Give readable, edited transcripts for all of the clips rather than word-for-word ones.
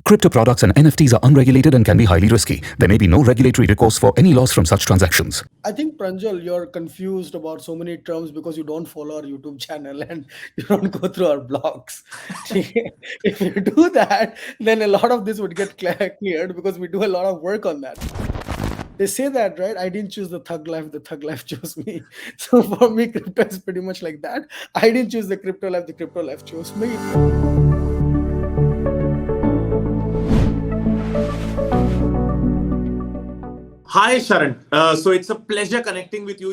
Crypto products and NFTs are unregulated and can be highly risky. There may be no regulatory recourse for any loss from such transactions. I think, Pranjal, you're confused about so many terms because you don't follow our YouTube channel and you don't go through our blogs. If you do that, then a lot of this would get cleared because we do a lot of work on that. They say that, right? I didn't choose the thug life chose me. So for me, crypto is pretty much like that. I didn't choose the crypto life chose me. Hi, Sharan. So it's a pleasure connecting with you.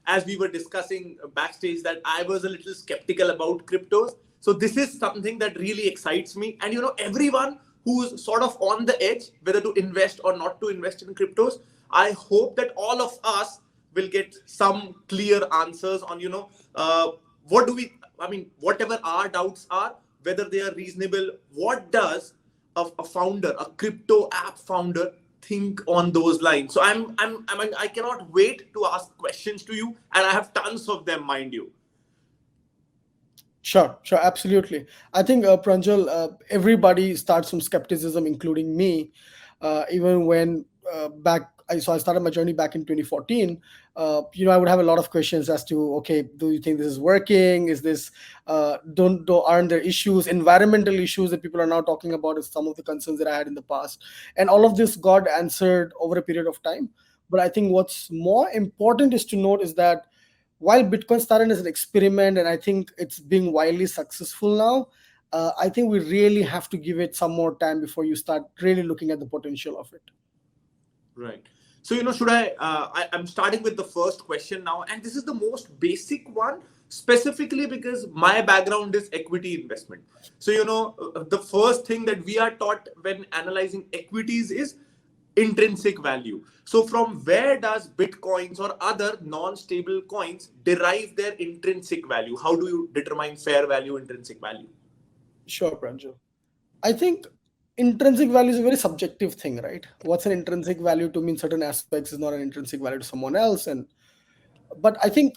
As we were discussing backstage, that I was a little skeptical about cryptos. So this is something that really excites me. And everyone who's sort of on the edge, whether to invest or not to invest in cryptos, I hope that all of us will get some clear answers on, whatever our doubts are, whether they are reasonable. What does a founder, a crypto app founder, think on those lines? So I cannot wait to ask questions to you, and I have tons of them, mind you. Sure, absolutely. I think, Pranjal, everybody starts from skepticism, including me. Even when I started my journey back in 2014. I would have a lot of questions as to, okay, do you think this is working? Is this aren't there issues, environmental issues that people are now talking about? Is some of the concerns that I had in the past, and all of this got answered over a period of time. But I think what's more important is to note is that while Bitcoin started as an experiment, and I think it's being wildly successful now, I think we really have to give it some more time before you start really looking at the potential of it. Right. So, I'm starting with the first question now, and this is the most basic one, specifically because my background is equity investment. So, the first thing that we are taught when analyzing equities is intrinsic value. So from where does Bitcoins or other non-stable coins derive their intrinsic value? How do you determine fair value, intrinsic value? Sure, Pranjal. I think intrinsic value is a very subjective thing, right? What's an intrinsic value to me in certain aspects is not an intrinsic value to someone else. But I think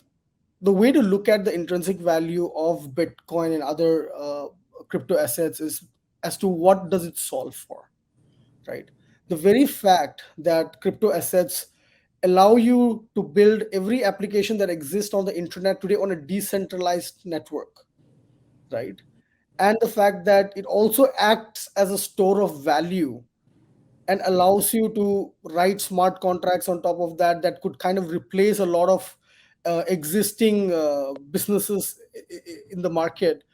the way to look at the intrinsic value of Bitcoin and other crypto assets is as to what does it solve for, right? The very fact that crypto assets allow you to build every application that exists on the internet today on a decentralized network, right? And the fact that it also acts as a store of value and allows you to write smart contracts on top of that that could kind of replace a lot of existing businesses in the market.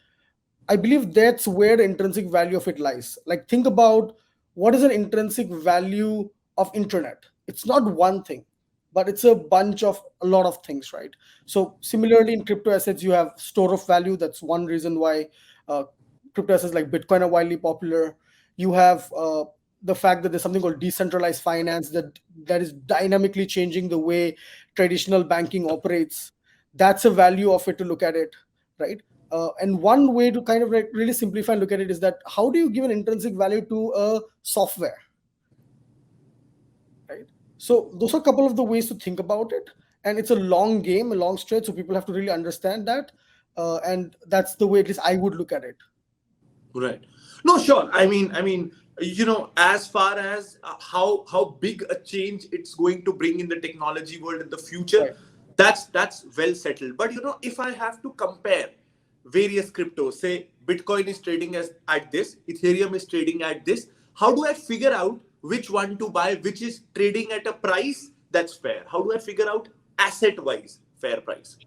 I believe that's where the intrinsic value of it lies. Like, think about what is an intrinsic value of internet. It's not one thing, but it's a bunch of a lot of things, right? So similarly in crypto assets, you have store of value. That's one reason why crypto assets like Bitcoin are widely popular. You have the fact that there's something called decentralized finance that is dynamically changing the way traditional banking operates. That's a value of it to look at it, right? And one way to kind of really simplify and look at it is that how do you give an intrinsic value to a software, right? So those are a couple of the ways to think about it, and it's a long game, a long stretch, so people have to really understand that, and that's the way at least I would look at it. Right. No, sure. I mean, as far as how big a change it's going to bring in the technology world in the future, right, that's well settled. But if I have to compare various cryptos, say Bitcoin is trading at this, Ethereum is trading at this, how do I figure out which one to buy, which is trading at a price that's fair? How do I figure out asset-wise fair price?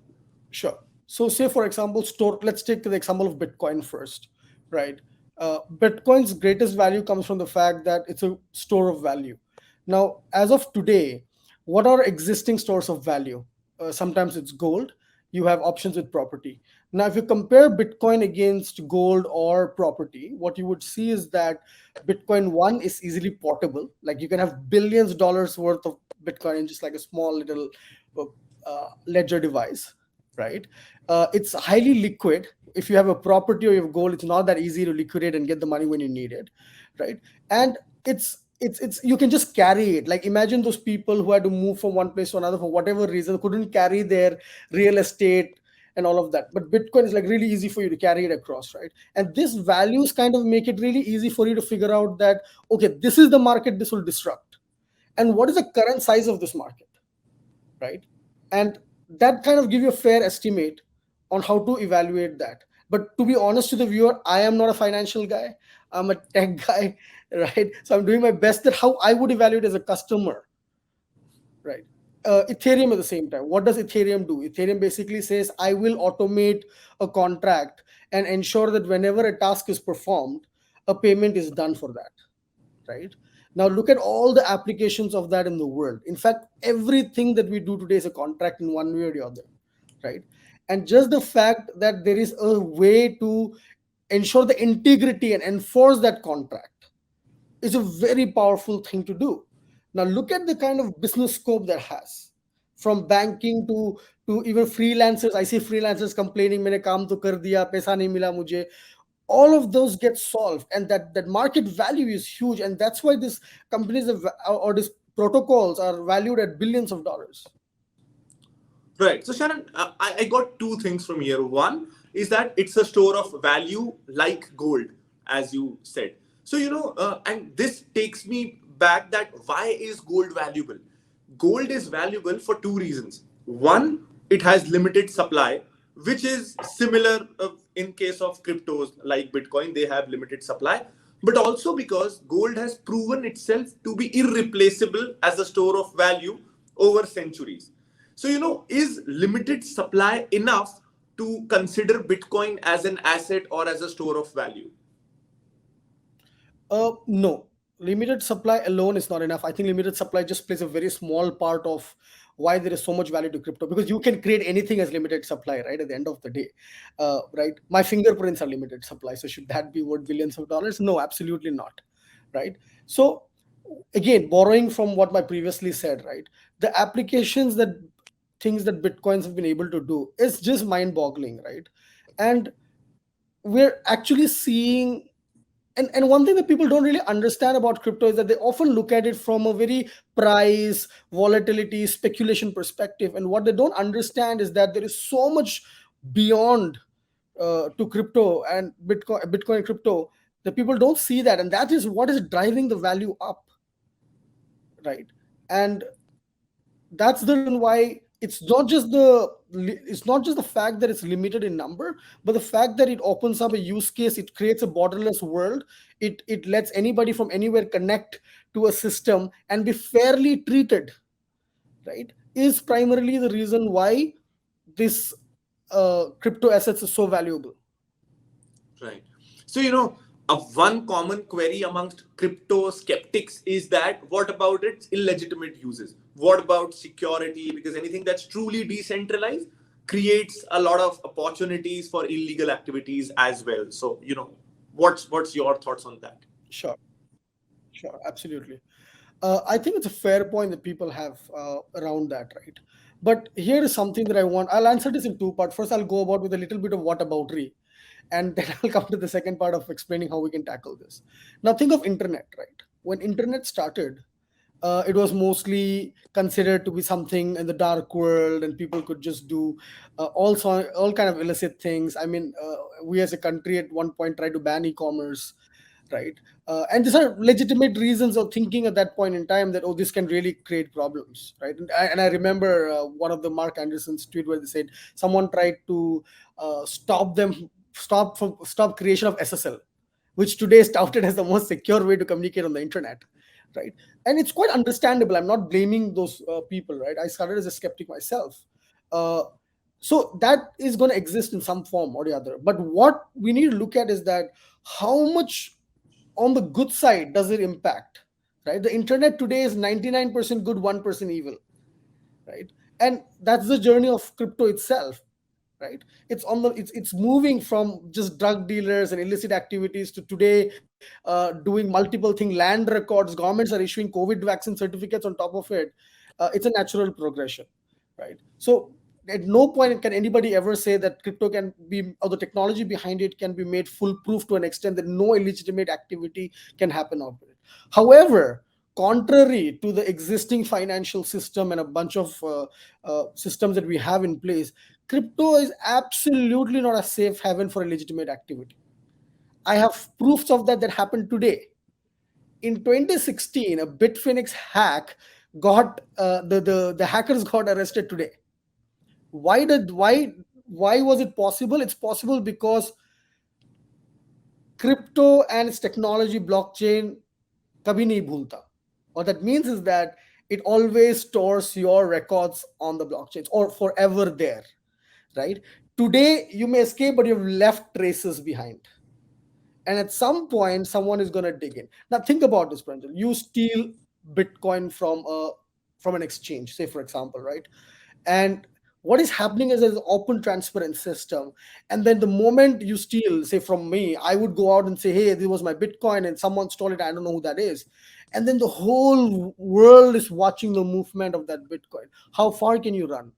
Sure. So say, for example, let's take the example of Bitcoin first, right? Bitcoin's greatest value comes from the fact that it's a store of value. Now, as of today, what are existing stores of value? Sometimes it's gold. You have options with property. Now, if you compare Bitcoin against gold or property, what you would see is that Bitcoin, one, is easily portable. Like, you can have billions of dollars worth of Bitcoin in just like a small little ledger device, right? It's highly liquid. If you have a property or you have gold, it's not that easy to liquidate and get the money when you need it, right? And it's you can just carry it. Like, imagine those people who had to move from one place to another for whatever reason, couldn't carry their real estate and all of that. But Bitcoin is like really easy for you to carry it across, right? And these values kind of make it really easy for you to figure out that, okay, this is the market this will disrupt. And what is the current size of this market, right? And that kind of give you a fair estimate on how to evaluate that. But to be honest to the viewer, I am not a financial guy. I'm a tech guy, right? So I'm doing my best that how I would evaluate as a customer, right? Ethereum at the same time. What does Ethereum do? Ethereum basically says, I will automate a contract and ensure that whenever a task is performed, a payment is done for that, right? Now look at all the applications of that in the world. In fact, everything that we do today is a contract in one way or the other, right? And just the fact that there is a way to ensure the integrity and enforce that contract is a very powerful thing to do. Now look at the kind of business scope that has, from banking to even freelancers. I see freelancers complaining, "मैंने काम तो कर दिया, पैसा नहीं मिला मुझे." All of those get solved, and that market value is huge, and that's why these companies or these protocols are valued at billions of dollars. Right. So Sharan, I got two things from here. One is that it's a store of value like gold, as you said. So, and this takes me back that why is gold valuable? Gold is valuable for two reasons. One, it has limited supply, which is similar in case of cryptos like Bitcoin, they have limited supply, but also because gold has proven itself to be irreplaceable as a store of value over centuries. So, is limited supply enough to consider Bitcoin as an asset or as a store of value? No. Limited supply alone is not enough. I think limited supply just plays a very small part of why there is so much value to crypto, because you can create anything as limited supply, right? At the end of the day, right? My fingerprints are limited supply. So should that be worth billions of dollars? No, absolutely not, right? So again, borrowing from what I previously said, right? The applications that things that Bitcoins have been able to do is just mind-boggling, right? And we're actually seeing, and one thing that people don't really understand about crypto is that they often look at it from a very price, volatility, speculation perspective. And what they don't understand is that there is so much beyond to crypto and Bitcoin and crypto that people don't see that. And that is what is driving the value up, right? And that's the reason why it's not just the fact that it's limited in number, but the fact that it opens up a use case. It creates a borderless world. It lets anybody from anywhere connect to a system and be fairly treated, right? Is primarily the reason why this crypto assets is so valuable. Right. So, one common query amongst crypto skeptics is that what about its illegitimate uses? What about security? Because anything that's truly decentralized creates a lot of opportunities for illegal activities as well. So, what's your thoughts on that? Sure, absolutely. I think it's a fair point that people have around that, right? But here is something that I'll answer this in two parts. First, I'll go about with a little bit of whataboutery, and then I'll come to the second part of explaining how we can tackle this. Now, think of internet, right? When internet started, it was mostly considered to be something in the dark world, and people could just do all kind of illicit things. I mean, we as a country at one point tried to ban e-commerce, right? And these are legitimate reasons of thinking at that point in time that, oh, this can really create problems, right? And I remember one of the Mark Anderson's tweet where they said someone tried to stop creation of SSL, which today is touted as the most secure way to communicate on the internet, right? And it's quite understandable. I'm not blaming those people, right? I started as a skeptic myself. So that is going to exist in some form or the other. But what we need to look at is that how much on the good side does it impact, right? The internet today is 99% good, 1% evil, right? And that's the journey of crypto itself, right? It's moving from just drug dealers and illicit activities to today doing multiple things, land records, governments are issuing COVID vaccine certificates on top of it. It's a natural progression, right? So at no point can anybody ever say that crypto can be, or the technology behind it can be made foolproof to an extent that no illegitimate activity can happen out of it. However, contrary to the existing financial system and a bunch of systems that we have in place, crypto is absolutely not a safe haven for illegitimate activity. I have proofs of that happened today. In 2016, a Bitfinex hack got the hackers got arrested today. Why was it possible? It's possible because crypto and its technology blockchain kabhi nahi bhulta. What that means is that it always stores your records on the blockchains or forever there, right? Today you may escape, but you've left traces behind. And at some point, someone is going to dig in. Now, think about this, Pranjal. You steal Bitcoin from an exchange, say for example, right? And what is happening is there's an open, transparent system. And then the moment you steal, say from me, I would go out and say, "Hey, this was my Bitcoin," and someone stole it. I don't know who that is. And then the whole world is watching the movement of that Bitcoin. How far can you run,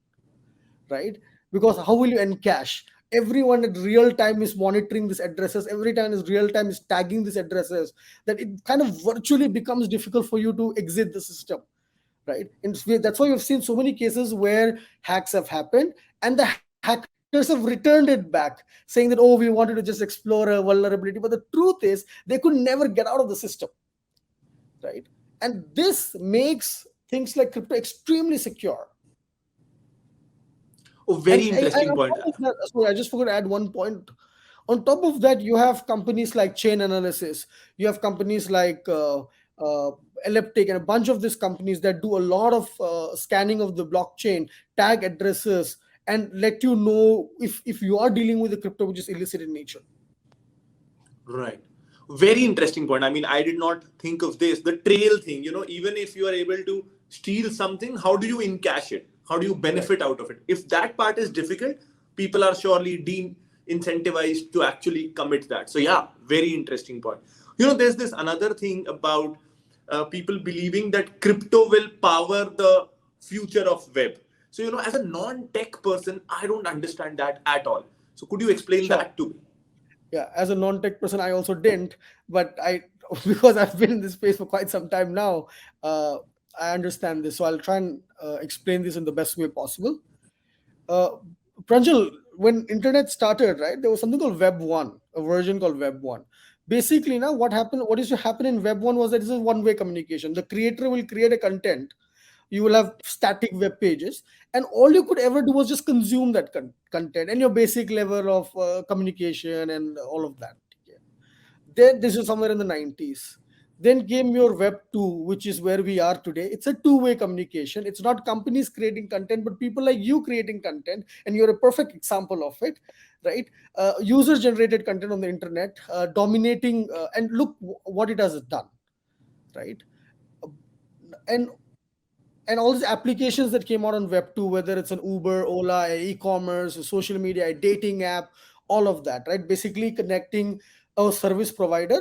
right? Because how will you encash? Everyone at real time is monitoring these addresses. Every time is real time is tagging these addresses, that it kind of virtually becomes difficult for you to exit the system, right? And that's why we've seen so many cases where hacks have happened and the hackers have returned it back saying that, oh, we wanted to just explore a vulnerability. But the truth is they could never get out of the system, right? And this makes things like crypto extremely secure. Oh, very interesting point. Sorry, I just forgot to add one point. On top of that, you have companies like Chain Analysis. You have companies like Elliptic and a bunch of these companies that do a lot of scanning of the blockchain, tag addresses, and let you know if you are dealing with a crypto which is illicit in nature. Right. Very interesting point. I mean, I did not think of this. The trail thing, even if you are able to steal something, how do you encash it? How do you benefit out of it? If that part is difficult, people are surely incentivized to actually commit that. So yeah, very interesting point. There's this another thing about people believing that crypto will power the future of web. So, as a non-tech person, I don't understand that at all. So could you explain that to me? Yeah, as a non-tech person, I also didn't, but because I've been in this space for quite some time now, I understand this. So I'll try and explain this in the best way possible. Pranjal, when internet started, right, there was something called Web 1, a version called Web 1. Basically, now what is to happen in Web 1 was that this is one-way communication. The creator will create a content. You will have static web pages, and all you could ever do was just consume that content and your basic level of communication and all of that. Yeah. Then this is somewhere in the 90s. Then came your Web 2, which is where we are today. It's a two-way communication. It's not companies creating content, but people like you creating content, and you're a perfect example of it, right? User-generated content on the internet, dominating, and look what it has done, right? And all these applications that came out on Web 2, whether it's an Uber, Ola, e-commerce, a social media, a dating app, all of that, right? Basically connecting a service provider,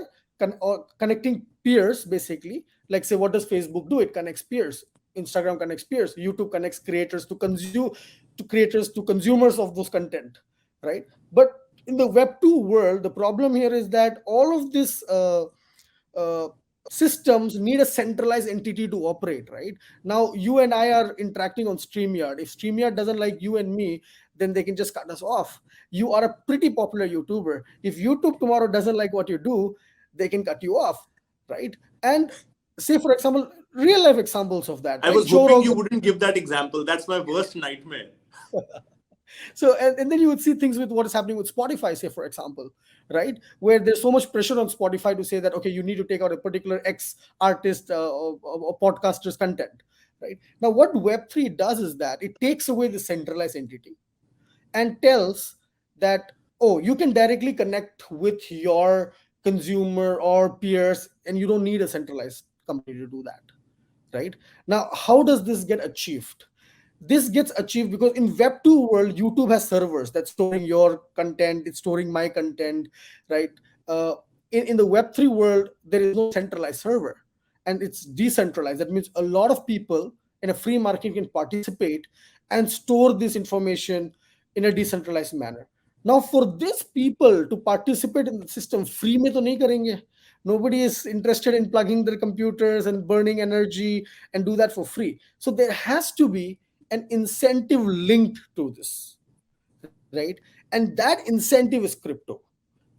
or connecting peers, basically. Like, say, what does Facebook do? It connects peers. Instagram connects peers. YouTube connects creators to consumers of those content, right? But in the Web 2 world, the problem here is that all of this uh, systems need a centralized entity to operate, right? Now you and I are interacting on StreamYard. If StreamYard doesn't like you and me, then they can just cut us off. You are a pretty popular YouTuber. If YouTube tomorrow doesn't like what you do, they can cut you off, right? And say, for example, real life examples of that, I right? was hoping you wouldn't give that example. That's my worst nightmare. So, and then you would see things with what is happening with Spotify, say, for example, right? Where there's so much pressure on Spotify to say that, okay, you need to take out a particular X artist or podcaster's content, right? Now, what Web3 does is that it takes away the centralized entity and tells that, oh, you can directly connect with your consumer or peers, and you don't need a centralized company to do that, right? Now, how does this get achieved? This gets achieved because in Web 2 world, YouTube has servers that's storing your content, it's storing my content, right? uh, in the Web 3 world, there is no centralized server, and it's decentralized. That means a lot of people in a free market can participate and store this information in a decentralized manner. Now, for these people to participate in the system, free mein to nahi karenge. Nobody is interested in plugging their computers and burning energy and do that for free. So there has to be an incentive linked to this, right? And that incentive is crypto,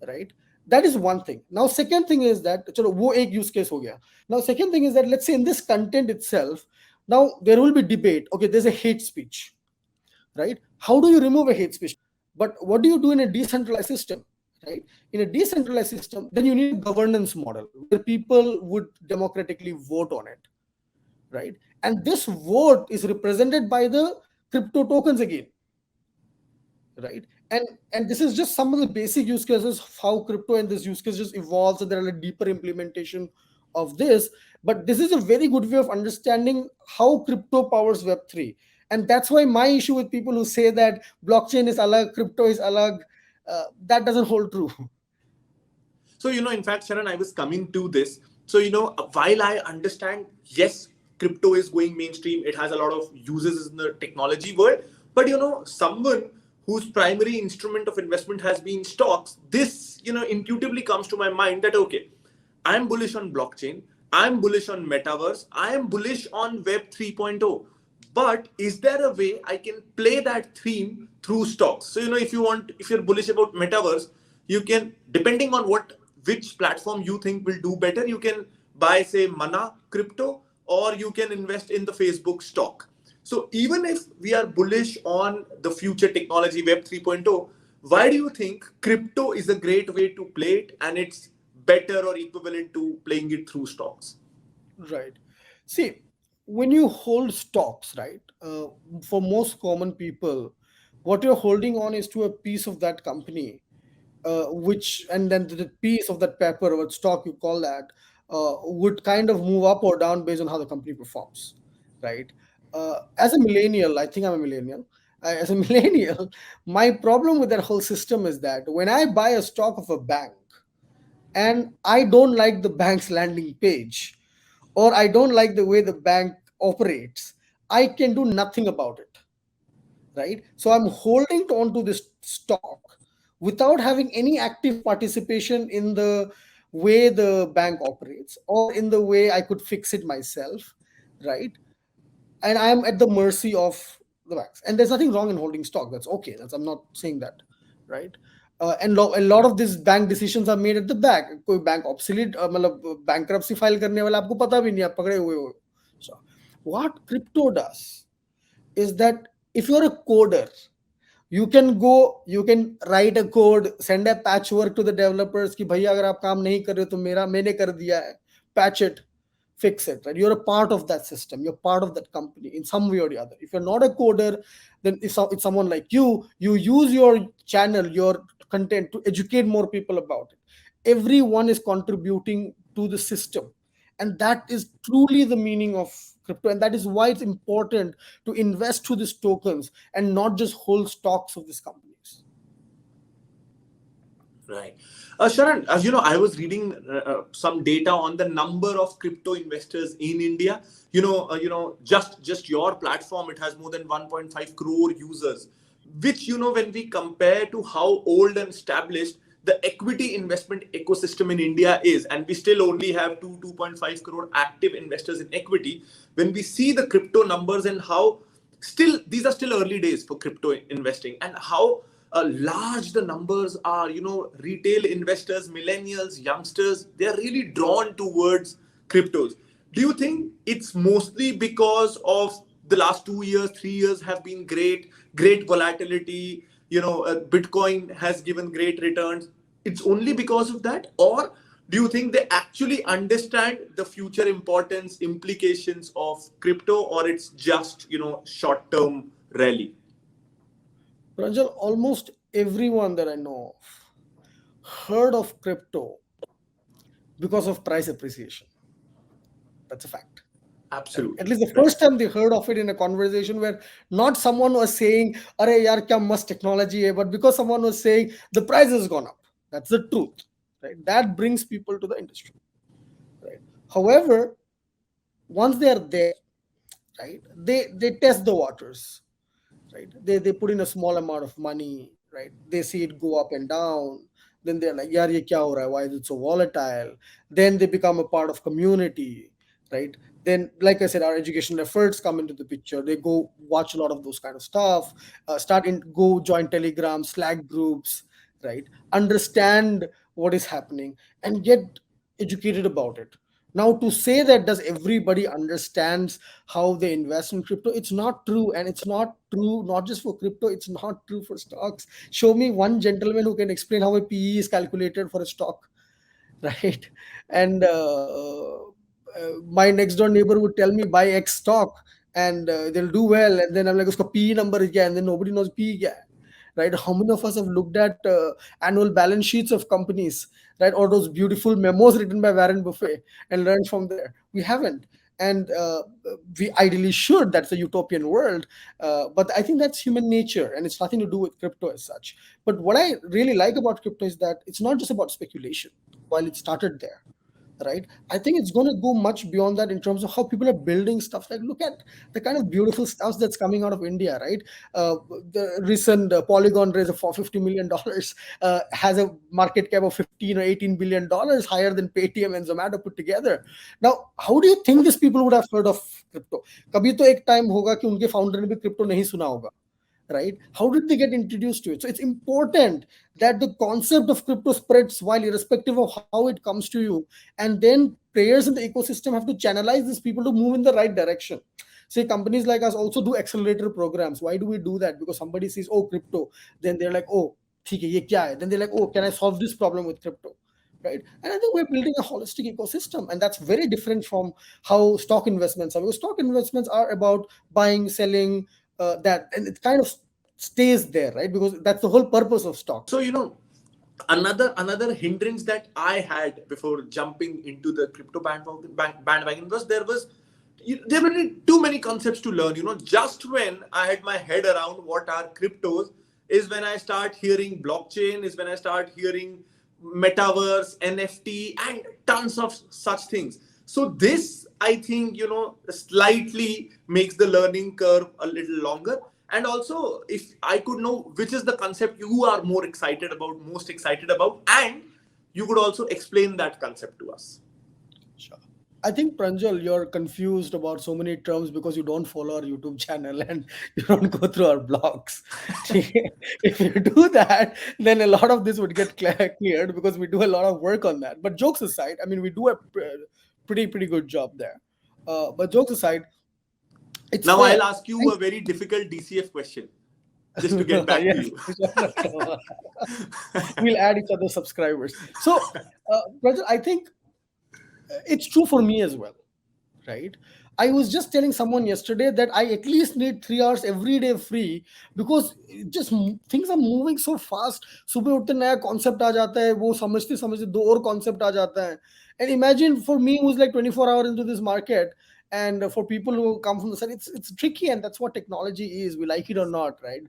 right? That is one thing. Now second thing is that chalo wo ek use case ho gaya. Now second thing is that let's say in this content itself, now there will be debate. Okay, there's a hate speech, right? How do you remove a hate speech? But what do you do in a decentralized system, right? In a decentralized system, then you need a governance model where people would democratically vote on it, right? And this vote is represented by the crypto tokens again, right? And this is just some of the basic use cases of how crypto and this use case just evolves, and there are a deeper implementation of this. But this is a very good way of understanding how crypto powers web3. And that's why my issue with people who say that blockchain is alag, crypto is alag, that doesn't hold true. So, in fact, Sharan, I was coming to this. So, while I understand, yes, crypto is going mainstream, it has a lot of uses in the technology world. But, someone whose primary instrument of investment has been stocks, this, intuitively comes to my mind that, okay, I'm bullish on blockchain, I'm bullish on metaverse, I am bullish on Web 3.0. But is there a way I can play that theme through stocks? So, if you're bullish about metaverse, you can, depending on which platform you think will do better, you can buy, say, Mana crypto, or you can invest in the Facebook stock. So even if we are bullish on the future technology, Web 3.0, why do you think crypto is a great way to play it, and it's better or equivalent to playing it through stocks? Right. See, when you hold stocks, right, for most common people, what you're holding on is to a piece of that company, which, and then the piece of that paper, what stock you call that, would kind of move up or down based on how the company performs, right? As a millennial, I think I'm a millennial. As a millennial, my problem with that whole system is that when I buy a stock of a bank and I don't like the bank's landing page, or I don't like the way the bank operates, I can do nothing about it, right? So I'm holding on to this stock without having any active participation in the way the bank operates or in the way I could fix it myself, right? And I'm at the mercy of the banks. And there's nothing wrong in holding stock. That's okay. I'm not saying that, right? A lot of these bank decisions are made at the back. कोई bank obsolete, मतलब bankruptcy file करने वाला आपको पता भी नहीं, आप पकड़े हुए हो. So what crypto does is that if you're a coder, you can write a code, send a patchwork to the developers कि भैया अगर आप काम नहीं कर रहे हो तो मैंने कर दिया है, patch it, fix it, right? You're a part of that system, you're part of that company in some way or the other. If you're not a coder, then if it's someone like you use your channel, your content to educate more people about it. Everyone is contributing to the system, and that is truly the meaning of crypto, and that is why it's important to invest through these tokens and not just hold stocks of these companies. Right. Sharan, as you know, I was reading some data on the number of crypto investors in India. Just your platform, it has more than 1.5 crore users, which, when we compare to how old and established the equity investment ecosystem in India is, and we still only have 2.5 crore active investors in equity. When we see the crypto numbers and how these are still early days for crypto investing, and how large the numbers are, retail investors, millennials, youngsters, they're really drawn towards cryptos. Do you think it's mostly because of the last 2 years, 3 years have been great volatility, Bitcoin has given great returns? It's only because of that? Or do you think they actually understand the future importance, implications of crypto, or it's just, short-term rally? Pranjal, almost everyone that I know of heard of crypto because of price appreciation. That's a fact. Absolutely. At least the first time they heard of it in a conversation where not someone was saying, "Are yaar kya mast technology hai," but because someone was saying the price has gone up. That's the truth, right? That brings people to the industry, right? However, once they are there, right, they test the waters, right? They put in a small amount of money, right? They see it go up and down. Then they're like, "Yaar, ye kya ho raha hai? Why is it so volatile?" Then they become a part of community, right? Then, like I said, our educational efforts come into the picture. They go watch a lot of those kind of stuff, go join Telegram, Slack groups, right? Understand what is happening and get educated about it. Now, to say that does everybody understands how they invest in crypto, it's not true. And it's not true not just for crypto, it's not true for stocks. Show me one gentleman who can explain how a PE is calculated for a stock, right? And my next door neighbor would tell me buy X stock and they'll do well, and then I'm like, uska PE number is kya? And then nobody knows PE kya hai, right? How many of us have looked at annual balance sheets of companies, right, or those beautiful memos written by Warren Buffett and learned from there? We haven't. And we ideally should. That's a utopian world, but I think that's human nature, and it's nothing to do with crypto as such. But what I really like about crypto is that it's not just about speculation. While it started there, right, I think it's going to go much beyond that in terms of how people are building stuff. Like, look at the kind of beautiful stuff that's coming out of India, right? The recent Polygon raise of $450 million has a market cap of 15 or 18 billion dollars, higher than Paytm and Zomato put together. Now, how do you think these people would have heard of crypto? Kabhi to ek time hoga ki unke founder ne bhi crypto nahi suna hoga, right? How did they get introduced to it? So it's important that the concept of crypto spreads while irrespective of how it comes to you. And then players in the ecosystem have to channelize these people to move in the right direction. Say companies like us also do accelerator programs. Why do we do that? Because somebody says, oh, crypto. Then they're like, oh, theek hai, ye kya hai? Then they're like, oh, can I solve this problem with crypto? Right. And I think we're building a holistic ecosystem. And that's very different from how stock investments are. Because stock investments are about buying, selling, that, and it kind of stays there, right? Because that's the whole purpose of stock. So, another hindrance that I had before jumping into the crypto bandwagon was there were too many concepts to learn. Just when I had my head around what are cryptos is when I start hearing blockchain, is when I start hearing metaverse, NFT, and tons of such things. So this, I think, slightly makes the learning curve a little longer. And also, if I could know which is the concept you are most excited about, and you could also explain that concept to us. Sure. I think, Pranjal, you're confused about so many terms because you don't follow our YouTube channel and you don't go through our blogs. If you do that, then a lot of this would get cleared because we do a lot of work on that. But jokes aside, I mean, we do a pretty good job there. But jokes aside, it's now fair. I'll ask you a very difficult DCF question, just to get back to you. We'll add each other subscribers. So, Pranjal, I think it's true for me as well, right? I was just telling someone yesterday that I at least need 3 hours every day free because things are moving so fast. सुबह उठते नया concept आ जाता है, वो समझते समझते दो और concept आ जाता है. And imagine for me who's like 24 hours into this market, and for people who come from the side, it's tricky, and that's what technology is. We like it or not, right?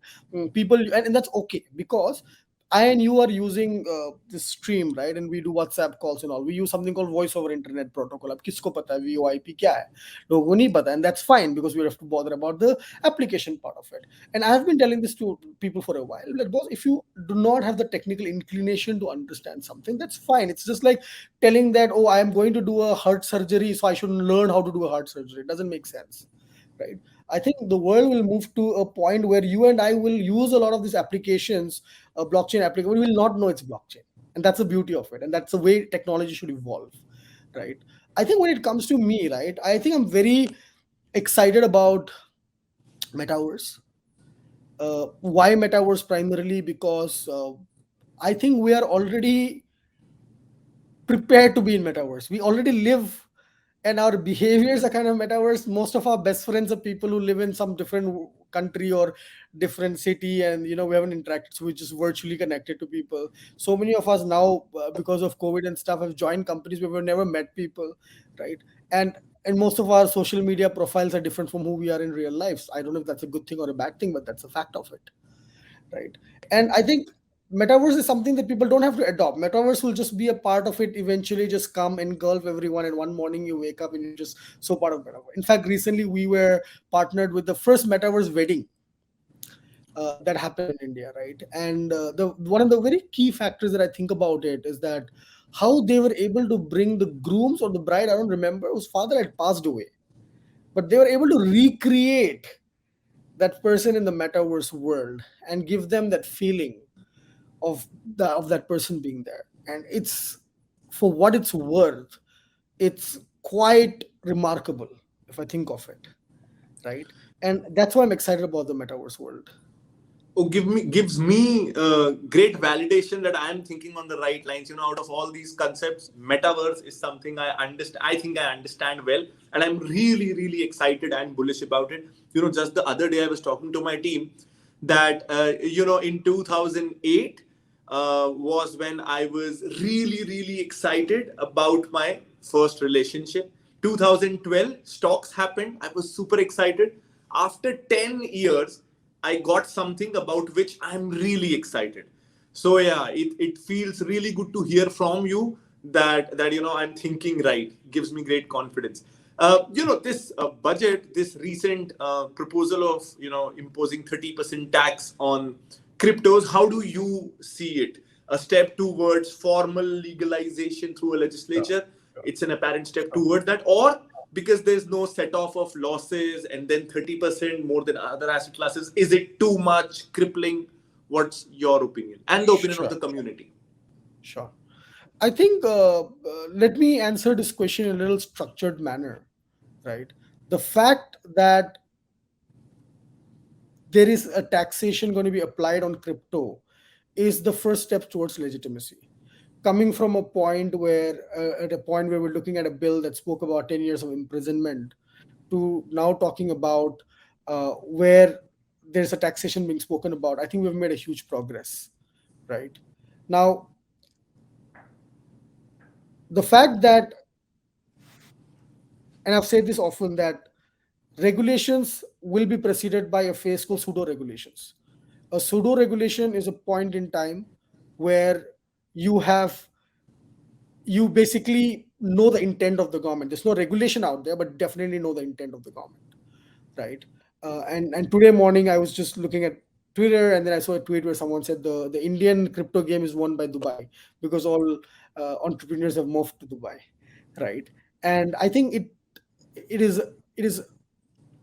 People, and that's okay because I and you are using this stream, right? And we do WhatsApp calls and all. We use something called voice over internet protocol. Ab kisko pata hai VoIP kya hai? Logo ko nahi pata, and that's fine because we have to bother about the application part of it. And I have been telling this to people for a while. Like, boss, if you do not have the technical inclination to understand something, that's fine. It's just like telling that, oh, I am going to do a heart surgery, so I shouldn't learn how to do a heart surgery. It doesn't make sense, right? I think the world will move to a point where you and I will use a lot of these applications, blockchain application. We will not know it's blockchain, and that's the beauty of it, and that's the way technology should evolve, right? I think when it comes to me, right, I think I'm very excited about metaverse. Why metaverse? Primarily because I think we are already prepared to be in metaverse. We already live, and our behaviors are kind of metaverse. Most of our best friends are people who live in some different country or different city, and we haven't interacted, so we're just virtually connected to people. So many of us now, because of COVID and stuff, have joined companies where we've never met people, right? And most of our social media profiles are different from who we are in real life. I don't know if that's a good thing or a bad thing, but that's a fact of it, right? And I think metaverse is something that people don't have to adopt. Metaverse will just be a part of it, eventually just come engulf everyone, and one morning you wake up and you're just so part of metaverse. In fact, recently we were partnered with the first metaverse wedding that happened in India, right? And one of the very key factors that I think about it is that how they were able to bring the grooms or the bride, I don't remember, whose father had passed away, but they were able to recreate that person in the metaverse world and give them that feeling of that person being there. And it's, for what it's worth, it's quite remarkable if I think of it, right? And that's why I'm excited about the metaverse world. Oh, gives me great validation that I am thinking on the right lines. Out of all these concepts, metaverse is something I understand. I think I understand well, and I'm really, really excited and bullish about it. Just the other day I was talking to my team that in 2008 was when I was really, really excited about my first relationship. 2012 stocks happened. I was super excited. After 10 years I got something about which I'm really excited. So yeah, it feels really good to hear from you that I'm thinking right. Gives me great confidence. This budget, this recent proposal of imposing 30% tax on cryptos. How do you see it? A step towards formal legalization through a Sure, legislature. sure, It's an apparent step sure. toward that, or because there's no set off of losses and then 30% more than other asset classes, is it too much crippling? What's your opinion and the opinion of Sure, the community? sure. I think, let me answer this question in a little structured manner, right? The fact that there is a taxation going to be applied on crypto is the first step towards legitimacy. Coming from a point where, at a point where we're looking at a bill that spoke about 10 years of imprisonment, to now talking about where there's a taxation being spoken about, I think we've made a huge progress, right? Now, the fact that, and I've said this often, that regulations will be preceded by a phase called pseudo regulations. A pseudo regulation is a point in time where you have, you basically know the intent of the government. There's no regulation out there, but definitely know the intent of the government, right? And today morning I was just looking at Twitter, and then I saw a tweet where someone said the Indian crypto game is won by Dubai because all entrepreneurs have moved to Dubai, right? And I think it is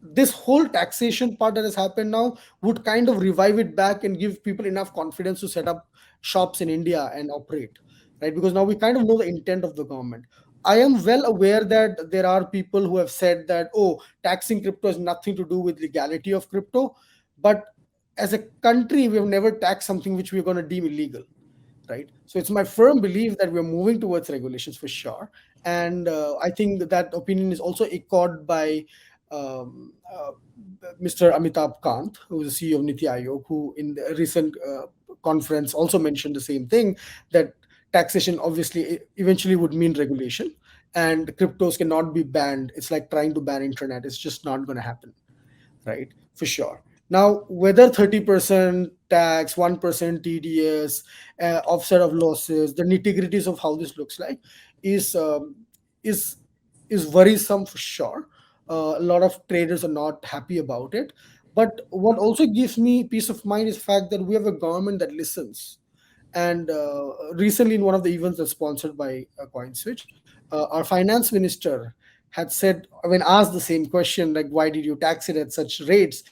this whole taxation part that has happened now would kind of revive it back and give people enough confidence to set up shops in India and operate, right? Because now we kind of know the intent of the government. I am well aware that there are people who have said that, oh, taxing crypto has nothing to do with legality of crypto. But as a country, we have never taxed something which we're going to deem illegal, right? So it's my firm belief that we're moving towards regulations for sure. And I think that opinion is also echoed by um, uh, Mr. Amitabh Kant, who is the CEO of Niti Aayog, who in the recent conference also mentioned the same thing, that taxation obviously eventually would mean regulation, and cryptos cannot be banned. It's like trying to ban internet. It's just not going to happen, right? For sure. Now, whether 30% tax, 1% TDS, offset of losses, the nitty-gritties of how this looks like is is is worrisome for sure. A lot of traders are not happy about it. But what also gives me peace of mind is the fact that we have a government that listens. And recently, in one of the events that's sponsored by CoinSwitch, our finance minister had said, when asked the same question, like, why did you tax it at such rates,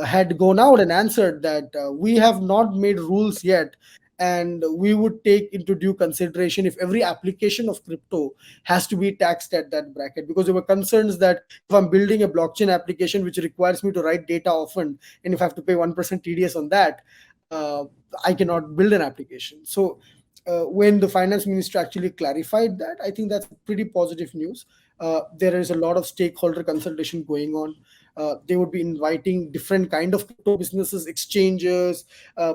had gone out and answered that we have not made rules yet. And we would take into due consideration if every application of crypto has to be taxed at that bracket, because there were concerns that if I'm building a blockchain application which requires me to write data often, and if I have to pay 1% TDS on that, uh, I cannot build an application. So when the finance minister actually clarified that, I think that's pretty positive news. There is a lot of stakeholder consultation going on. They would be inviting different kind of crypto businesses, exchanges,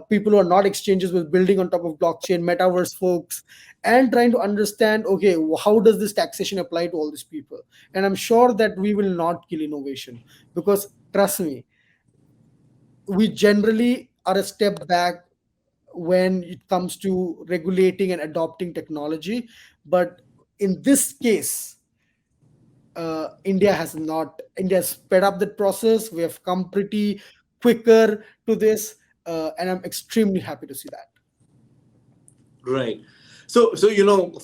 people who are not exchanges with building on top of blockchain, metaverse folks, and trying to understand, okay, how does this taxation apply to all these people? And I'm sure that we will not kill innovation, because trust me, we generally are a step back when it comes to regulating and adopting technology. But in this case, India has not. India has sped up that process. We have come pretty quicker to this, and I'm extremely happy to see that. Right. So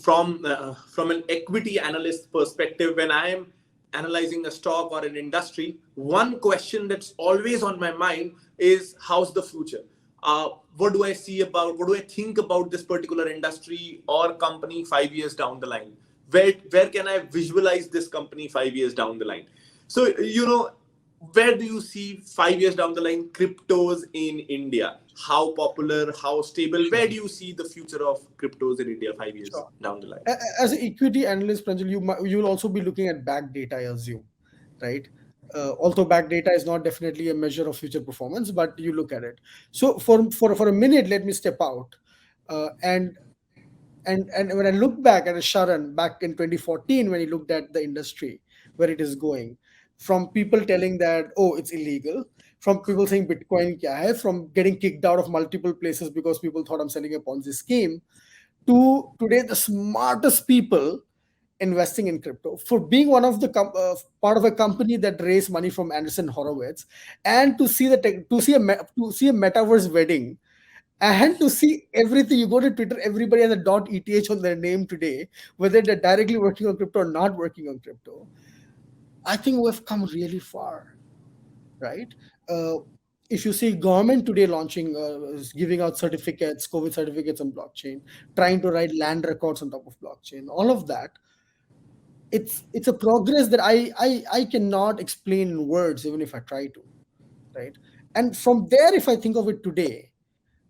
from an equity analyst perspective, when I am analyzing a stock or an industry, one question that's always on my mind is how's the future? What do I see about? What do I think about this particular industry or company 5 years down the line? Where can I visualize this company 5 years down the line? So where do you see 5 years down the line cryptos in India? How popular, how stable? Where do you see the future of cryptos in India 5 years Sure. down the line? As an equity analyst, Pranjal, you will also be looking at back data, I assume, right? Although back data is not definitely a measure of future performance, but you look at it. So for a minute, let me step out, and when I look back at Sharan back in 2014, when he looked at the industry where it is going, from people telling that oh it's illegal, from people saying Bitcoin kya hai, from getting kicked out of multiple places because people thought I'm selling a Ponzi scheme, to today the smartest people investing in crypto, for being one of the part of a company that raised money from Anderson Horowitz, and to see the to see a metaverse wedding, and to see everything. You go to Twitter, everybody has a .eth on their name today, whether they're directly working on crypto or not working on crypto. I think we've come really far, right? uh, if you see government today launching giving out certificates, COVID certificates on blockchain, trying to write land records on top of blockchain, all of that, it's a progress that I cannot explain in words, even if I try to, right? And from there, if I think of it today,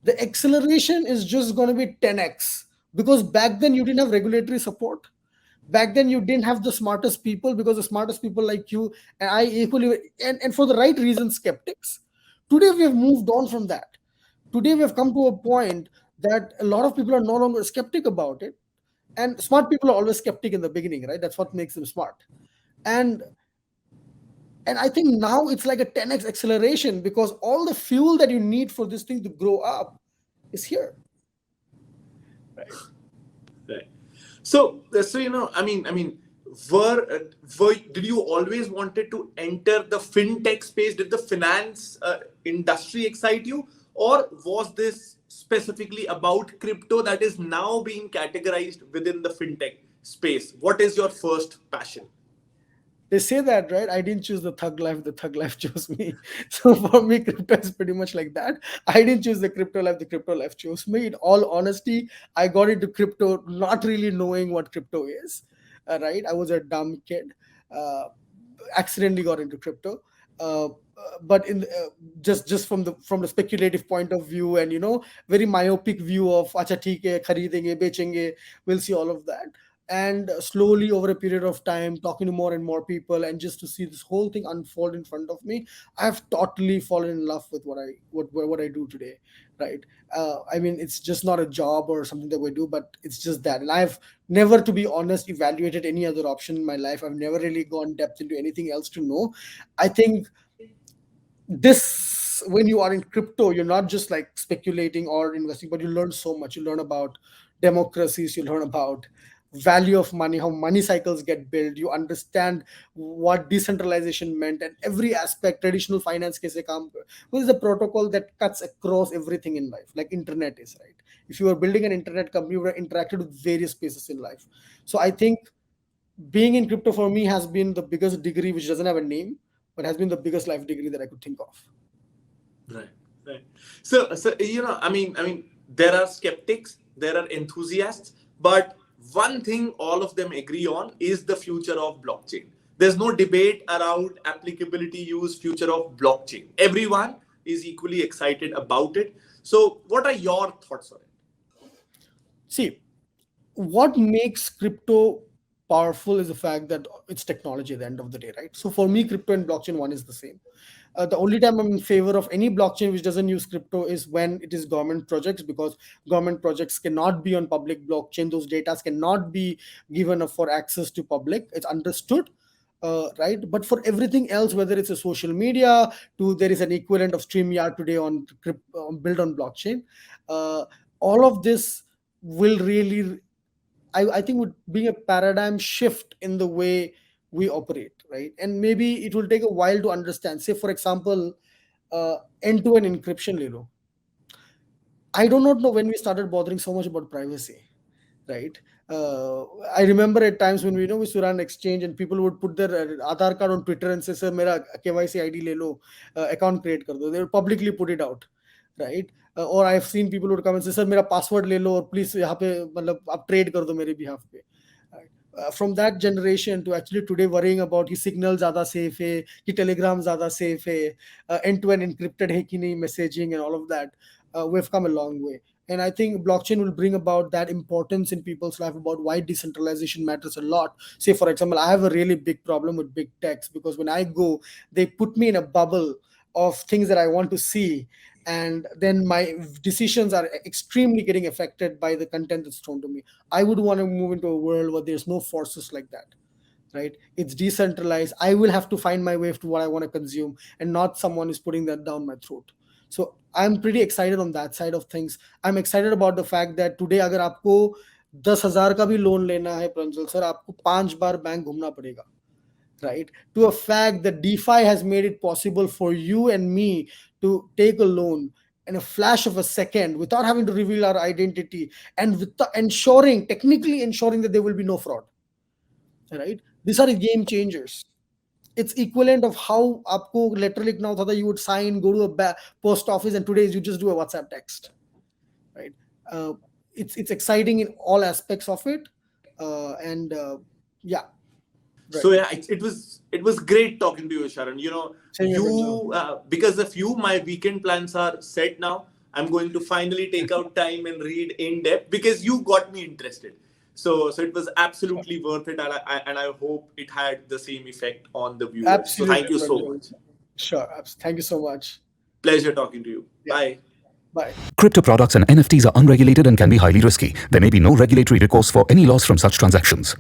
the acceleration is just going to be 10x, because back then you didn't have regulatory support. Back then you didn't have the smartest people, because the smartest people like you and I equally, and for the right reason, skeptics. Today we have moved on from that. Today we have come to a point that a lot of people are no longer skeptic about it, and smart people are always skeptic in the beginning, right? That's what makes them smart. And and I think now it's like a 10x acceleration, because all the fuel that you need for this thing to grow up is here, right? Right. So were, did you always wanted to enter the fintech space? Did the finance industry excite you, or was this specifically about crypto that is now being categorized within the fintech space? What is your first passion? They say that, right? I didn't choose the thug life, the thug life chose me. So for me, crypto is pretty much like that. I didn't choose the crypto life, the crypto life chose me. In all honesty, I got into crypto not really knowing what crypto is, right? I was a dumb kid, uh, accidentally got into crypto. uh, but in just from the speculative point of view, and very myopic view of acha theek hai, kharidenge, bechenge, we'll see all of that. And slowly over a period of time, talking to more and more people, and just to see this whole thing unfold in front of me, I've totally fallen in love with what I do today, right? I mean, it's just not a job or something that we do, but it's just that. And I've never, to be honest, evaluated any other option in my life. I've never really gone depth into anything else to know. I think this, when you are in crypto, you're not just like speculating or investing, but you learn so much. You learn about democracies, you learn about value of money, how money cycles get built, you understand what decentralization meant, and every aspect. Traditional finance kaise kaam kar, what is the protocol that cuts across everything in life, like internet is, right? If you are building an internet company, you have interacted with various spaces in life. So I think being in crypto for me has been the biggest degree, which doesn't have a name, but has been the biggest life degree that I could think of. Right, right. So there are skeptics, there are enthusiasts, but one thing all of them agree on is the future of blockchain. There's no debate around applicability, use, future of blockchain. Everyone is equally excited about it. So, what are your thoughts on it? See, what makes crypto powerful is the fact that it's technology at the end of the day, right? So for me, crypto and blockchain, one is the same. The only time I'm in favor of any blockchain which doesn't use crypto is when it is government projects, because government projects cannot be on public blockchain. Those data cannot be given up for access to public. It's understood. Right, but for everything else, whether it's a social media, to there is an equivalent of StreamYard today on built on blockchain. Uh, all of this will really, I think, would be a paradigm shift in the way we operate, right? And maybe it will take a while to understand. Say, for example, end-to-end encryption, I do not know when we started bothering so much about privacy, right? I remember at times when we used to run exchange and people would put their Aadhaar card on Twitter and say, "Sir, mera KYC ID le lo, account create kar do." They would publicly put it out, right? Or I've seen people would come and say, "Sir, mera password le lo, or please यहाँ पे मतलब आप trade कर दो मेरे behalf पे." From that generation to actually today worrying about कि signal ज़्यादा safe है, कि telegram ज़्यादा safe है, end-to-end encrypted है कि नहीं messaging and all of that, we've come a long way. And I think blockchain will bring about that importance in people's life about why decentralization matters a lot. Say, for example, I have a really big problem with big techs because when I go, they put me in a bubble of things that I want to see. And then my decisions are extremely getting affected by the content that's thrown to me. I would want to move into a world where there's no forces like that, right? It's decentralized. I will have to find my way to what I want to consume, and not someone is putting that down my throat. So I'm pretty excited on that side of things. I'm excited about the fact that today अगर आपको 10,000 का भी loan लेना है Pranjal sir, आपको 5 बार bank घूमना पड़ेगा, right? To a fact that DeFi has made it possible for you and me to take a loan in a flash of a second without having to reveal our identity, and with technically ensuring that there will be no fraud, right? These are the game changers. It's equivalent of how आपको letter लिखना होता था, you would sign, go to a post office, and today you just do a WhatsApp text, right? It's exciting in all aspects of it, and yeah. Right. So yeah, it was great talking to you, Sharan. Because of you, my weekend plans are set now. I'm going to finally take out time and read in depth because you got me interested. So it was absolutely worth it, and I hope it had the same effect on the viewers. Absolutely. So thank you so much. Sure. Thank you so much. Pleasure talking to you. Yeah. Bye. Bye. Crypto products and NFTs are unregulated and can be highly risky. There may be no regulatory recourse for any loss from such transactions.